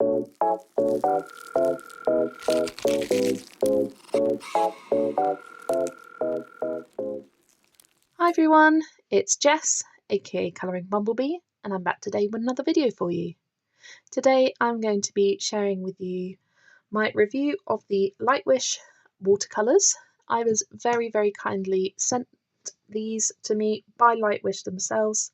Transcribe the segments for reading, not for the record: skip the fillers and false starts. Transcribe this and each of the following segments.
Hi everyone, it's Jess, aka Colouring Bumblebee, and I'm back today with another video for you. Today I'm going to be sharing with you my review of the Lightwish watercolours. I was very kindly sent these to me by Lightwish themselves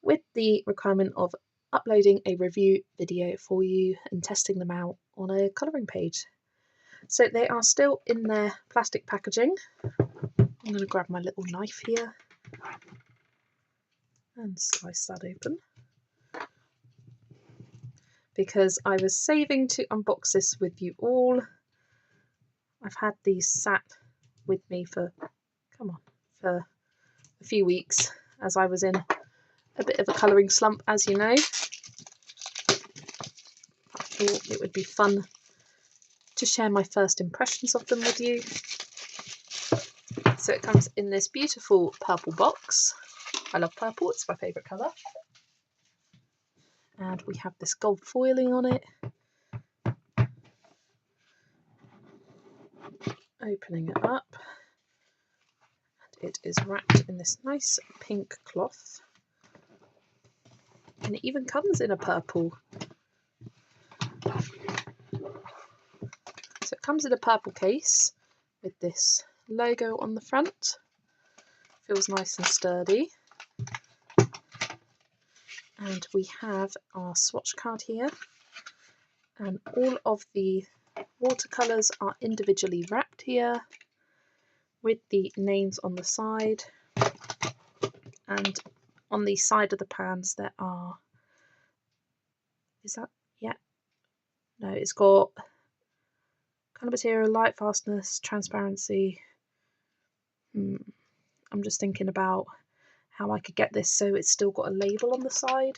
with the requirement of uploading a review video for you and testing them out on a colouring page. So they are still in their plastic packaging. I'm going to grab my little knife here and slice that open, because I was saving to unbox this with you all. I've had these sat with me for a few weeks as I was in a bit of a colouring slump, as you know. I thought it would be fun to share my first impressions of them with you. So it comes in this beautiful purple box. I love purple, it's my favourite colour. And we have this gold foiling on it. Opening it up, and it is wrapped in this nice pink cloth. And it even comes in a purple. So it comes in a purple case with this logo on the front. Feels nice and sturdy. And we have our swatch card here. And all of the watercolours are individually wrapped here with the names on the side. And on the side of the pans there are, no, it's got colour material, light fastness, transparency. I'm just thinking about how I could get this so it's still got a label on the side,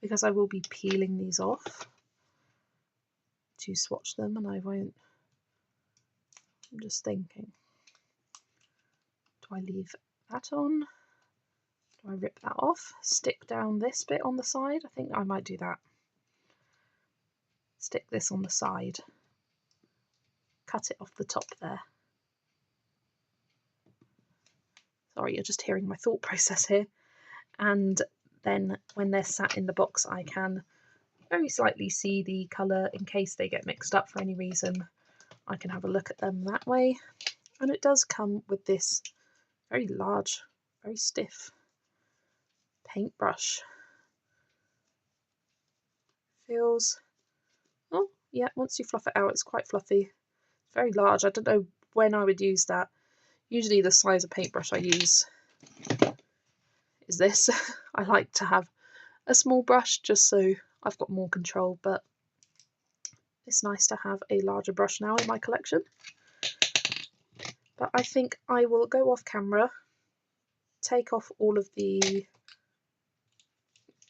because I will be peeling these off to swatch them, and I won't. I'm just thinking, do I leave that on? Do I rip that off? Stick down this bit on the side? I think I might do that. Stick this on the side. Cut it off the top there. Sorry, you're just hearing my thought process here. And then when they're sat in the box, I can very slightly see the colour in case they get mixed up for any reason. I can have a look at them that way. And it does come with this very large, very stiff paintbrush. Feels, oh yeah, once you fluff it out, it's quite fluffy. It's very large. I don't know when I would use that. Usually the size of paintbrush I use is this. I like to have a small brush just so I've got more control, but it's nice to have a larger brush now in my collection. But I think I will go off camera, take off all of the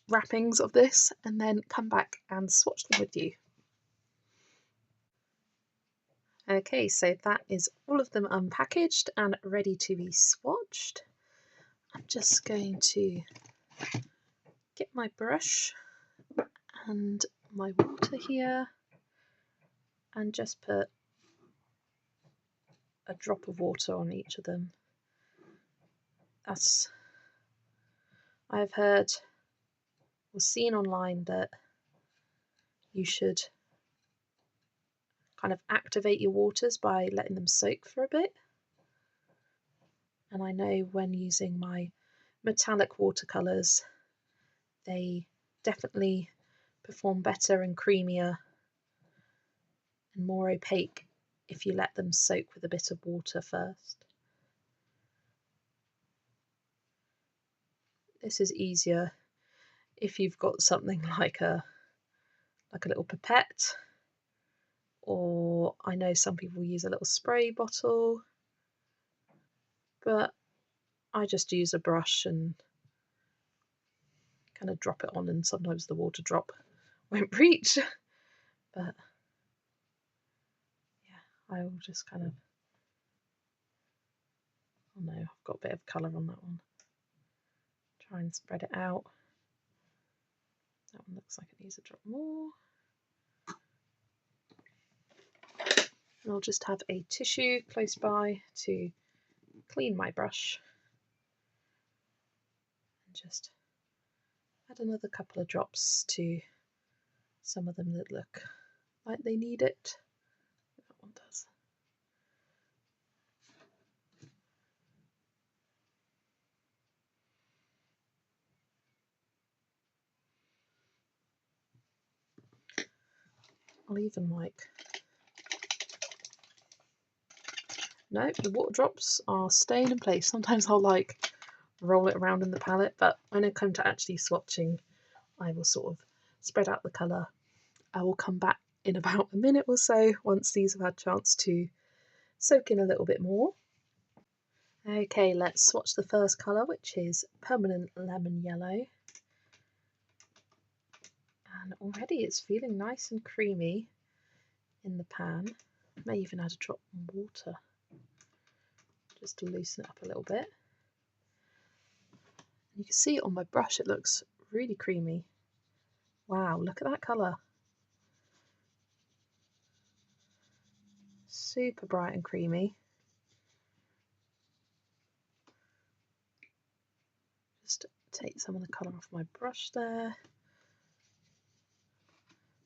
wrappings of this, and then come back and swatch them with you. Okay, so that is all of them unpackaged and ready to be swatched. I'm just going to get my brush and my water here and just put a drop of water on each of them. I've heard or seen online that you should kind of activate your waters by letting them soak for a bit. And I know when using my metallic watercolours, they definitely perform better and creamier and more opaque if you let them soak with a bit of water first. This is easier if you've got something like a little pipette, or I know some people use a little spray bottle, but I just use a brush and kind of drop it on, and sometimes the water drop won't reach, but yeah, I will just kind of, oh no, I've got a bit of colour on that one. Try and spread it out. That one looks like it needs a drop more. And I'll just have a tissue close by to clean my brush and just add another couple of drops to some of them that look like they need it. That one does. I'll even no, the water drops are staying in place. Sometimes I'll roll it around in the palette, but when I come to actually swatching, I will sort of spread out the colour. I will come back in about a minute or so once these have had a chance to soak in a little bit more. Okay, let's swatch the first colour, which is Permanent Lemon Yellow. And already it's feeling nice and creamy in the pan. I may even add a drop of water just to loosen it up a little bit. You can see it on my brush, it looks really creamy. Wow, look at that colour. Super bright and creamy. Just take some of the colour off my brush there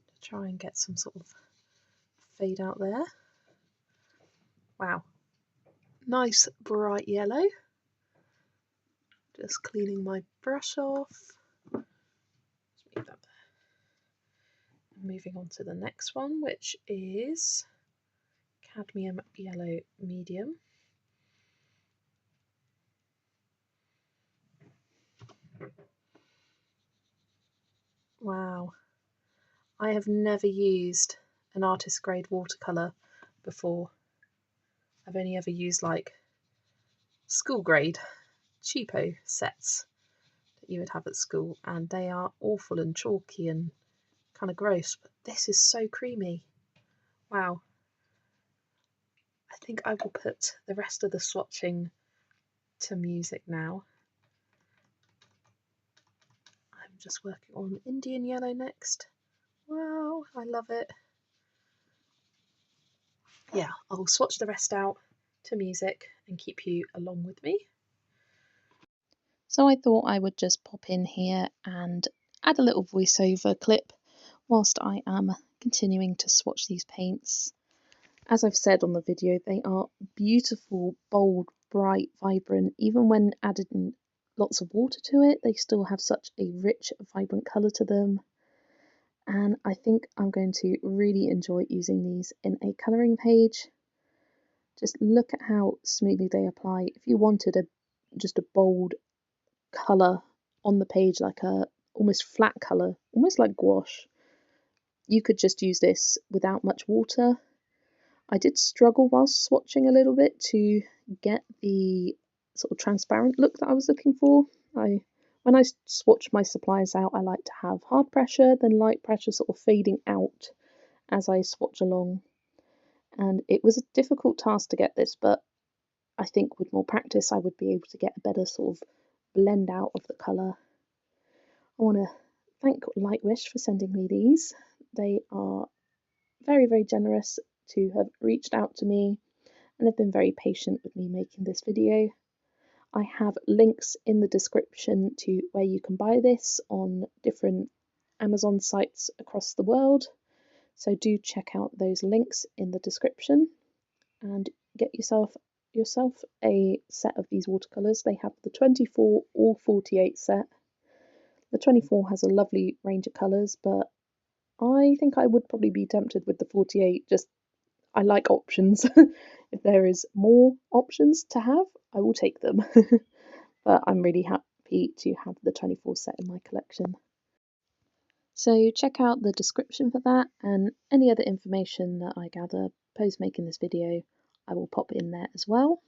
to try and get some sort of fade out there. Wow, nice bright yellow. Just cleaning my brush off. Just leave that there. Moving on to the next one, which is Cadmium Yellow Medium. Wow, I have never used an artist grade watercolour before. I've only ever used school grade cheapo sets that you would have at school, and they are awful and chalky and kind of gross, but this is so creamy. Wow. I think I will put the rest of the swatching to music now. I'm just working on Indian Yellow next. Wow, I love it. Yeah, I'll swatch the rest out to music and keep you along with me. So I thought I would just pop in here and add a little voiceover clip whilst I am continuing to swatch these paints. As I've said on the video, they are beautiful, bold, bright, vibrant. Even when added in lots of water to it, they still have such a rich, vibrant colour to them. And I think I'm going to really enjoy using these in a colouring page. Just look at how smoothly they apply. If you wanted just a bold colour on the page, like a almost flat colour, almost like gouache, you could just use this without much water. I did struggle whilst swatching a little bit to get the sort of transparent look that I was looking for. When I swatch my supplies out, I like to have hard pressure, then light pressure sort of fading out as I swatch along. And it was a difficult task to get this, but I think with more practice I would be able to get a better sort of blend out of the colour. I want to thank Lightwish for sending me these. They are very, very generous to have reached out to me and have been very patient with me making this video. I have links in the description to where you can buy this on different Amazon sites across the world, so do check out those links in the description and get yourself a set of these watercolours. They have the 24 or 48 set. The 24 has a lovely range of colours, but I think I would probably be tempted with the 48. Just I like options. If there is more options to have, I will take them. But I'm really happy to have the 24 set in my collection. So check out the description for that, and any other information that I gather post making this video, I will pop in there as well.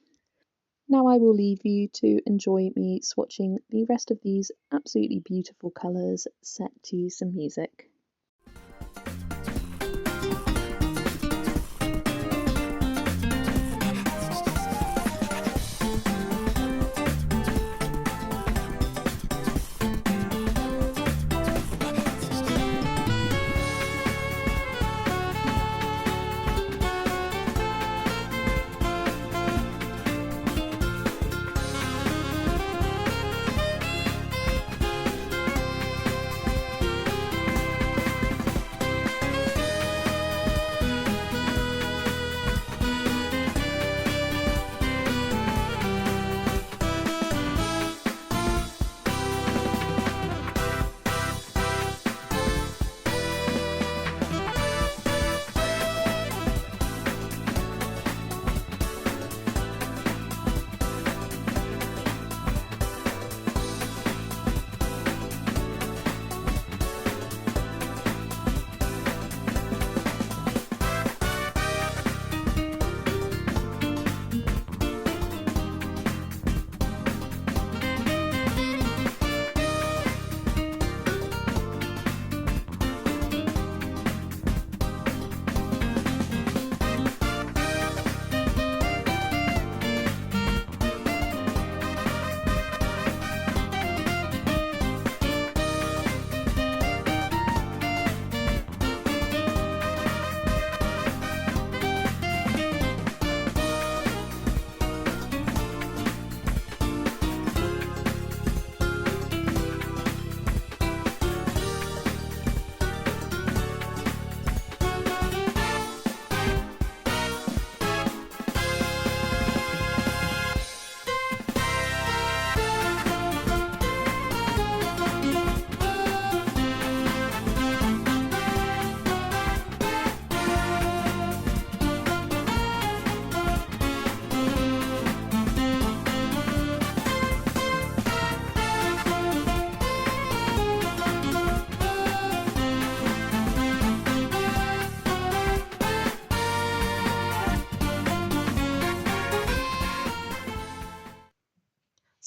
Now I will leave you to enjoy me swatching the rest of these absolutely beautiful colours set to some music.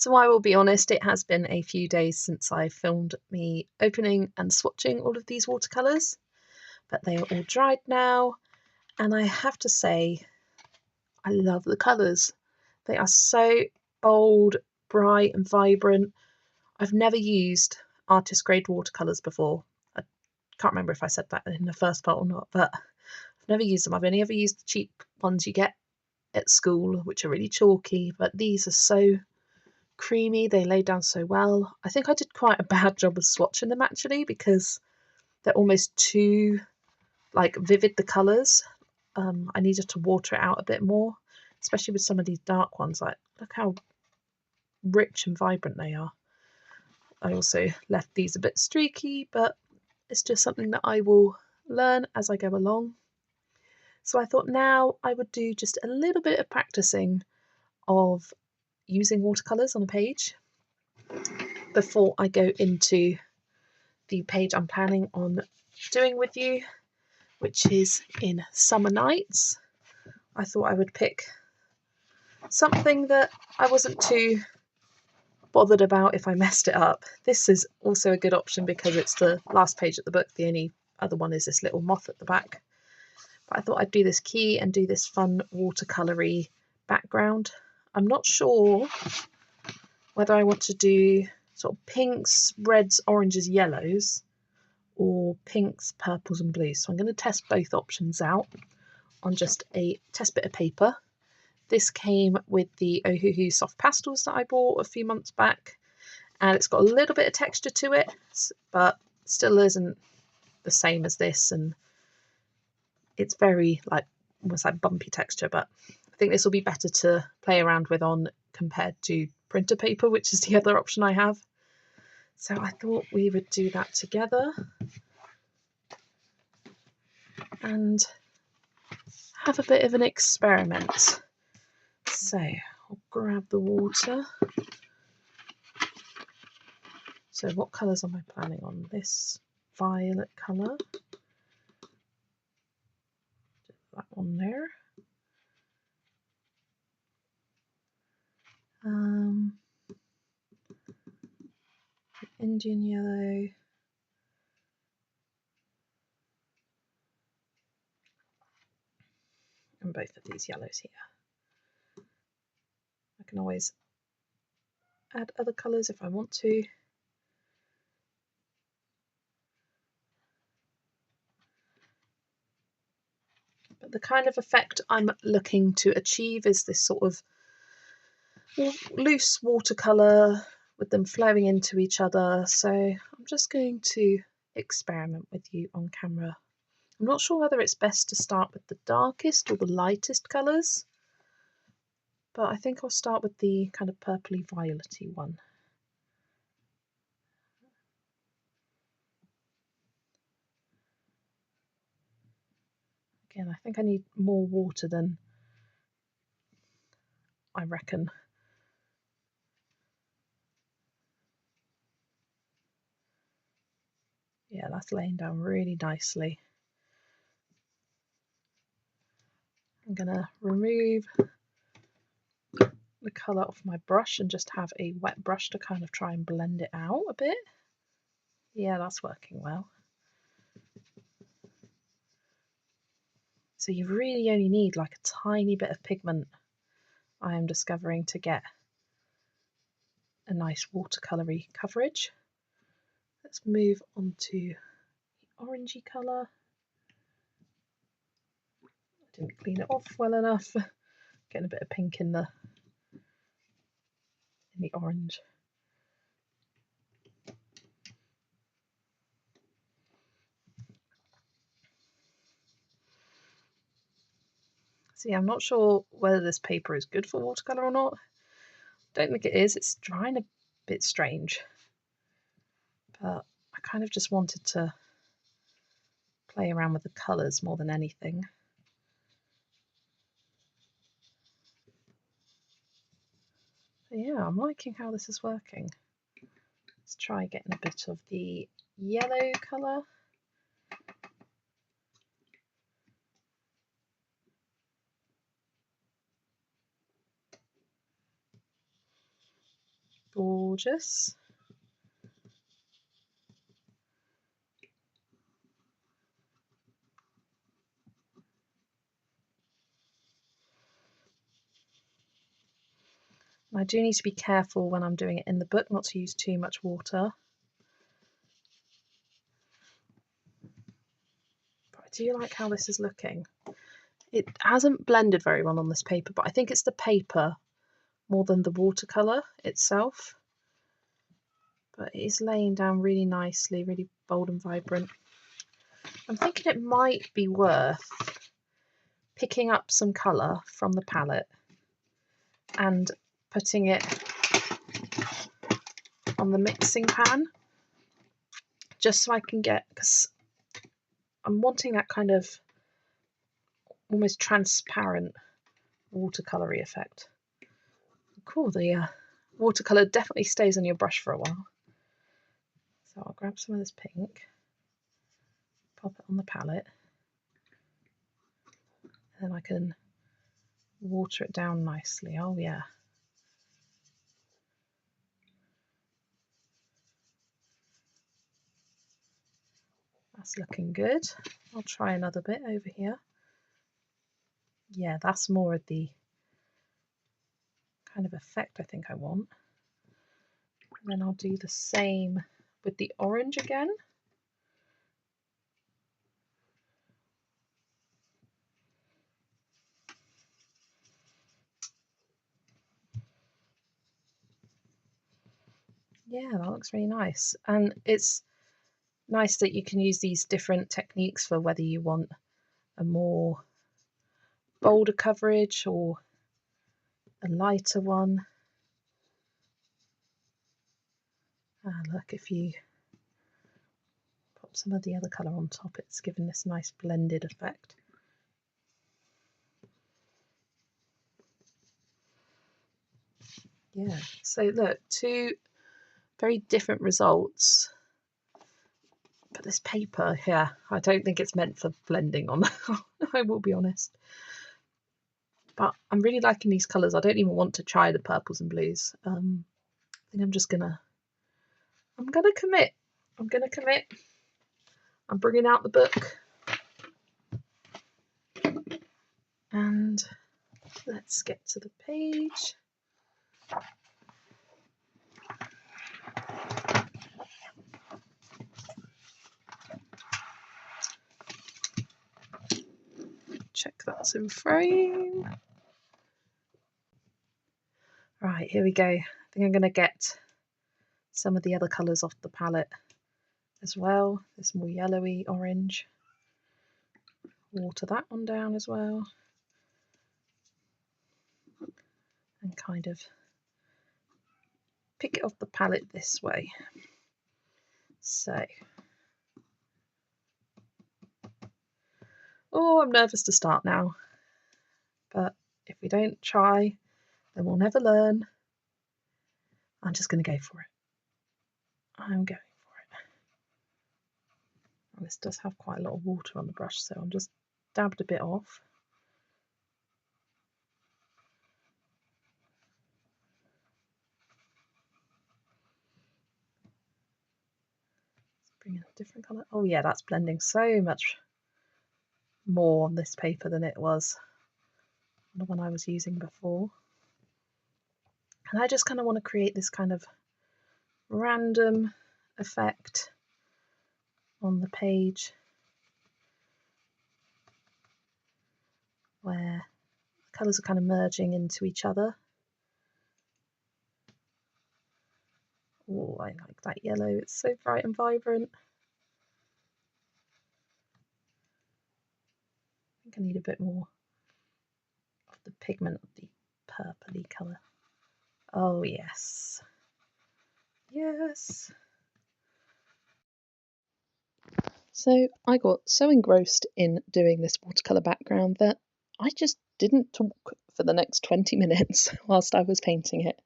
So I will be honest, it has been a few days since I filmed me opening and swatching all of these watercolours, but they are all dried now, and I have to say, I love the colours. They are so bold, bright and vibrant. I've never used artist grade watercolours before. I can't remember if I said that in the first part or not, but I've never used them. I've only ever used the cheap ones you get at school, which are really chalky, but these are so creamy. They lay down so well. I think I did quite a bad job of swatching them actually, because they're almost too like vivid, the colours. I needed to water it out a bit more, especially with some of these dark ones. Like, look how rich and vibrant they are. I also left these a bit streaky, but it's just something that I will learn as I go along. So I thought now I would do just a little bit of practicing of using watercolours on a page before I go into the page I'm planning on doing with you, which is in Summer Nights. I thought I would pick something that I wasn't too bothered about if I messed it up. This is also a good option because it's the last page of the book. The only other one is this little moth at the back. But I thought I'd do this key and do this fun watercolour-y background. I'm not sure whether I want to do sort of pinks, reds, oranges, yellows, or pinks, purples and blues. So I'm going to test both options out on just a test bit of paper. This came with the Ohuhu soft pastels that I bought a few months back, and it's got a little bit of texture to it, but still isn't the same as this, and it's very like almost like bumpy texture, but I think this will be better to play around with on compared to printer paper, which is the other option I have. So I thought we would do that together and have a bit of an experiment. So I'll grab the water. So what colours am I planning on? This violet colour. That one there. Indian yellow. And both of these yellows here. I can always add other colours if I want to. But the kind of effect I'm looking to achieve is this sort of loose watercolour with them flowing into each other. So I'm just going to experiment with you on camera. I'm not sure whether it's best to start with the darkest or the lightest colours, but I think I'll start with the kind of purpley violety one. Again, I think I need more water than I reckon. Yeah, that's laying down really nicely. I'm going to remove the colour off my brush and just have a wet brush to kind of try and blend it out a bit. Yeah, that's working well. So you really only need like a tiny bit of pigment, I am discovering, to get a nice watercolour-y coverage. Let's move on to the orangey colour. I didn't clean it off well enough. Getting a bit of pink in the orange. See, I'm not sure whether this paper is good for watercolour or not. Don't think it is. It's drying a bit strange. But I kind of just wanted to play around with the colours more than anything. But yeah, I'm liking how this is working. Let's try getting a bit of the yellow colour. gorgeous. I do need to be careful when I'm doing it in the book not to use too much water. But I do like how this is looking. It hasn't blended very well on this paper, but I think it's the paper more than the watercolour itself. But it is laying down really nicely, really bold and vibrant. I'm thinking it might be worth picking up some colour from the palette and putting it on the mixing pan, just so I can get, because I'm wanting that kind of almost transparent watercolour-y effect. Cool, the watercolour definitely stays on your brush for a while. So I'll grab some of this pink, pop it on the palette, and then I can water it down nicely. Oh yeah. That's looking good. I'll try another bit over here. Yeah, that's more of the kind of effect I think I want. And then I'll do the same with the orange again. Yeah, that looks really nice. And it's nice that you can use these different techniques for whether you want a more bolder coverage or a lighter one. Look, if you pop some of the other colour on top, it's given this nice blended effect. Yeah, so look, two very different results. But this paper, yeah, I don't think it's meant for blending on. I will be honest. But I'm really liking these colours. I don't even want to try the purples and blues. I think I'm gonna commit. I'm gonna commit. I'm bringing out the book. And let's get to the page. Check that's in frame. Right, here we go. I think I'm going to get some of the other colours off the palette as well. This more yellowy orange. Water that one down as well. And kind of pick it off the palette this way. So, oh, I'm nervous to start now. But if we don't try, then we'll never learn. I'm just going to go for it. I'm going for it. And this does have quite a lot of water on the brush, so I'm just dabbed a bit off. Let's bring in a different colour. Oh yeah, that's blending so much more on this paper than it was the one I was using before. And I just kind of want to create this kind of random effect on the page where the colours are kind of merging into each other. Oh, I like that yellow, it's so bright and vibrant. I think I need a bit more of the pigment of the purpley colour. Oh yes, yes. So I got so engrossed in doing this watercolour background that I just didn't talk for the next 20 minutes whilst I was painting it.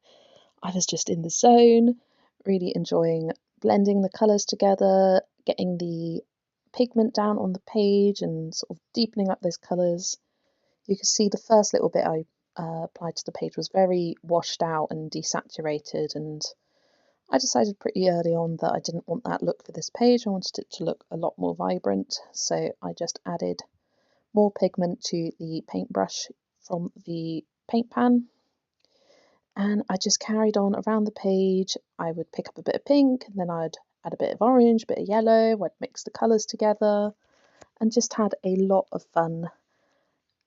I was just in the zone, really enjoying blending the colours together, getting the pigment down on the page and sort of deepening up those colours. You can see the first little bit I applied to the page was very washed out and desaturated, and I decided pretty early on that I didn't want that look for this page. I wanted it to look a lot more vibrant, so I just added more pigment to the paintbrush from the paint pan, and I just carried on around the page. I would pick up a bit of pink, and then I'd add a bit of orange, a bit of yellow. I'd mix the colours together and just had a lot of fun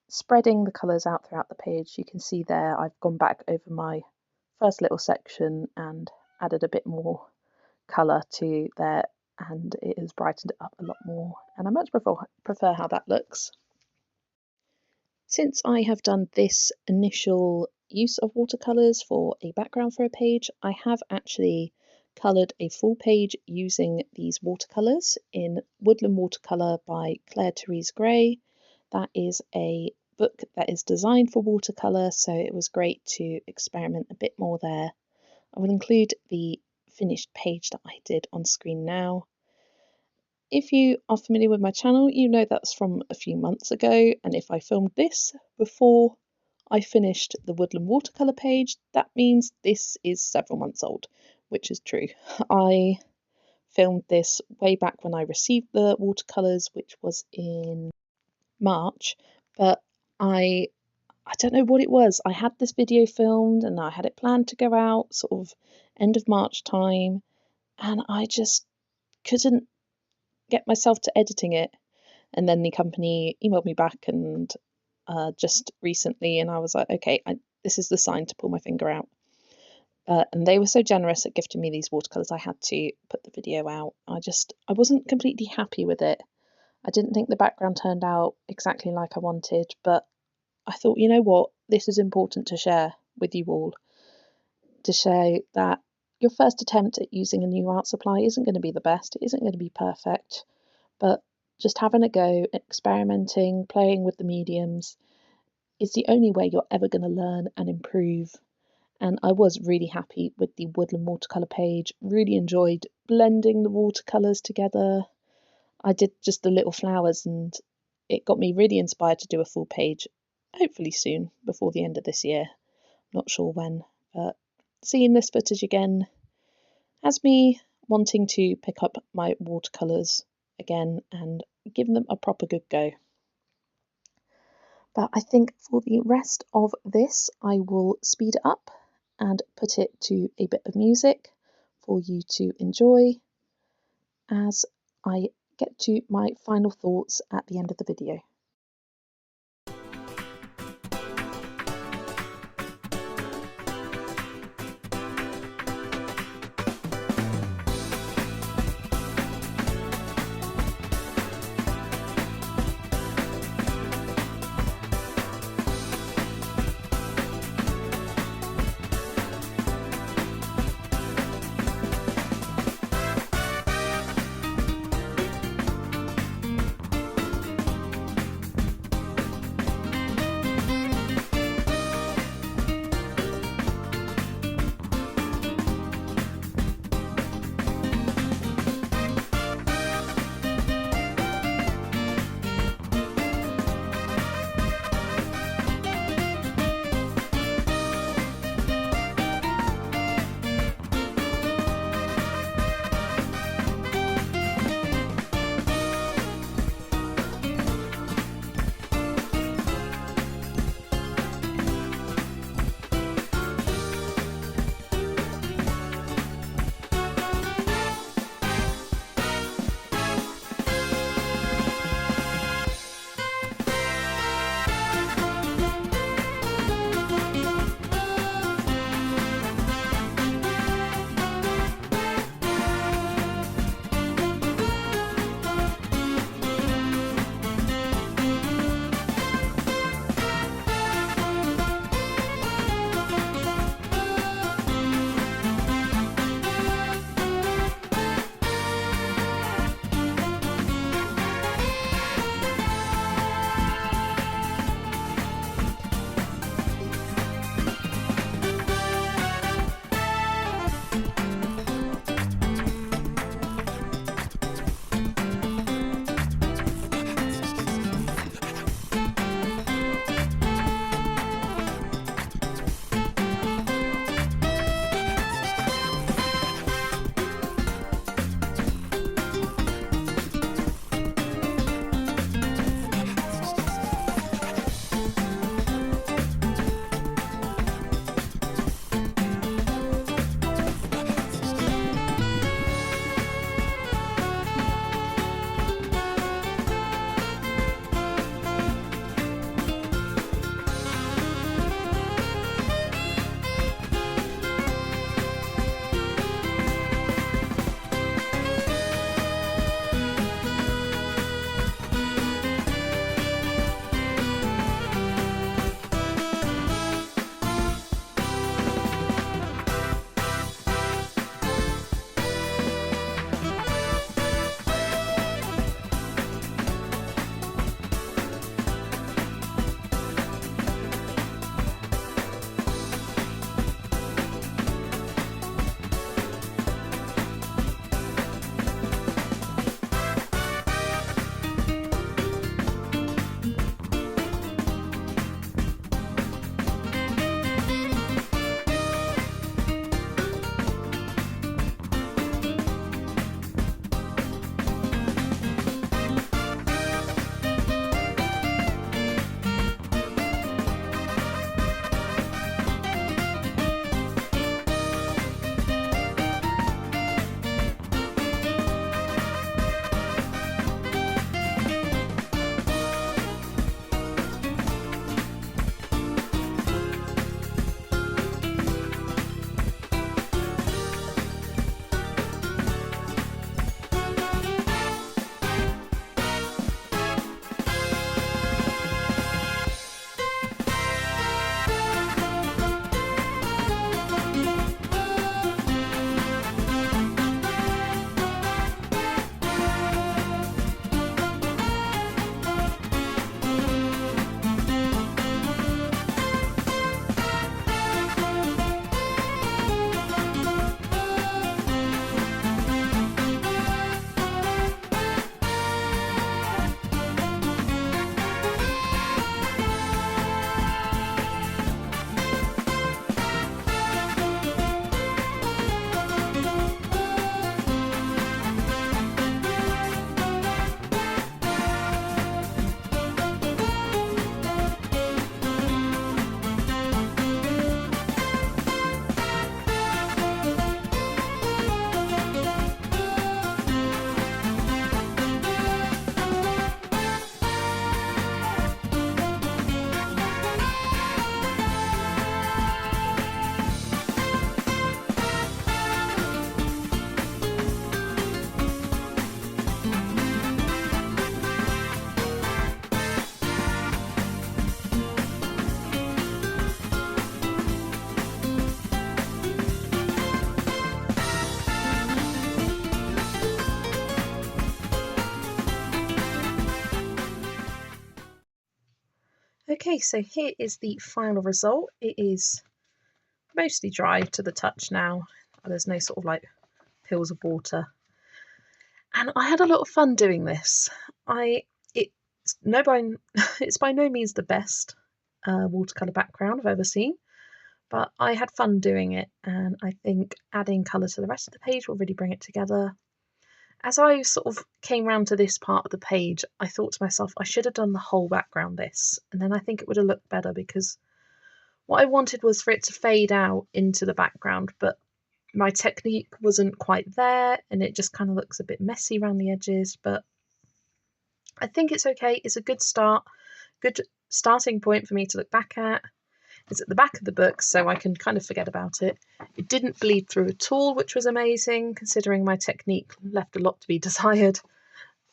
spreading the colours out throughout the page. You can see there I've gone back over my first little section and added a bit more colour to there, and it has brightened it up a lot more, and I much prefer how that looks. Since I have done this initial use of watercolours for a background for a page, I have actually coloured a full page using these watercolours in Woodland Watercolour by Claire Therese Gray. That is a book that is designed for watercolour, so it was great to experiment a bit more there. I will include the finished page that I did on screen now. If you are familiar with my channel, you know that's from a few months ago, and if I filmed this before I finished the Woodland Watercolour page, that means this is several months old, which is true. I filmed this way back when I received the watercolours, which was in March, but I don't know what it was. I had this video filmed and I had it planned to go out sort of end of March time, and I just couldn't get myself to editing it. And then the company emailed me back and just recently, and I was like, okay, this is the sign to pull my finger out. And they were so generous at gifting me these watercolours, I had to put the video out. I wasn't completely happy with it. I didn't think the background turned out exactly like I wanted, but I thought, you know what, this is important to share with you all, to show that your first attempt at using a new art supply isn't going to be the best, it isn't going to be perfect, but just having a go, experimenting, playing with the mediums is the only way you're ever going to learn and improve. And I was really happy with the Woodland Watercolour page, really enjoyed blending the watercolours together. I did just the little flowers and it got me really inspired to do a full page, hopefully soon, before the end of this year. Not sure when, but seeing this footage again has me wanting to pick up my watercolours again and give them a proper good go. But I think for the rest of this, I will speed it up and put it to a bit of music for you to enjoy as I get to my final thoughts at the end of the video. Okay, so here is the final result. It is mostly dry to the touch now. There's no sort of like pills of water. And I had a lot of fun doing this. It's by no means the best watercolour background I've ever seen, but I had fun doing it, and I think adding colour to the rest of the page will really bring it together. As I sort of came round to this part of the page, I thought to myself, I should have done the whole background this, and then I think it would have looked better, because what I wanted was for it to fade out into the background, but my technique wasn't quite there, and it just kind of looks a bit messy around the edges, but I think it's okay. It's a good starting point for me to look back at. It's at the back of the book, so I can kind of forget about it. It didn't bleed through at all, which was amazing, considering my technique left a lot to be desired.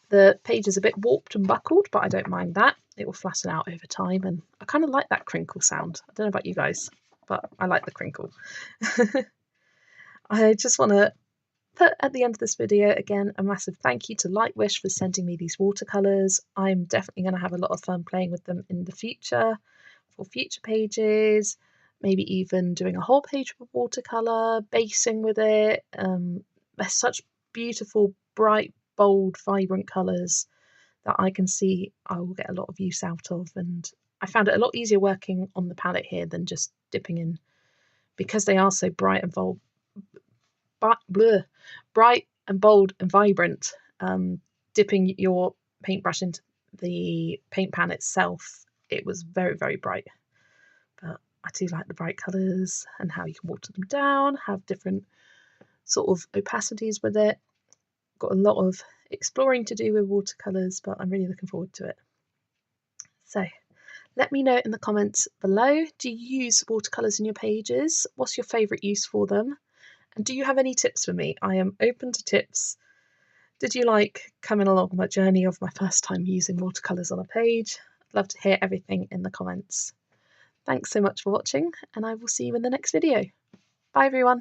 The page is a bit warped and buckled, but I don't mind that. It will flatten out over time, and I kind of like that crinkle sound. I don't know about you guys, but I like the crinkle. I just want to put at the end of this video again a massive thank you to Lightwish for sending me these watercolours. I'm definitely going to have a lot of fun playing with them in the future for future pages, maybe even doing a whole page of watercolour, basing with it. They're such beautiful, bright, bold, vibrant colours that I can see I will get a lot of use out of, and I found it a lot easier working on the palette here than just dipping in, because they are so bright and bold and vibrant. Dipping your paintbrush into the paint pan itself, it was very, very bright. But I do like the bright colours and how you can water them down, have different sort of opacities with it. Got a lot of exploring to do with watercolours, but I'm really looking forward to it. So let me know in the comments below, do you use watercolours in your pages? What's your favourite use for them? And do you have any tips for me? I am open to tips. Did you like coming along my journey of my first time using watercolours on a page? I'd love to hear everything in the comments. Thanks so much for watching, and I will see you in the next video. Bye everyone.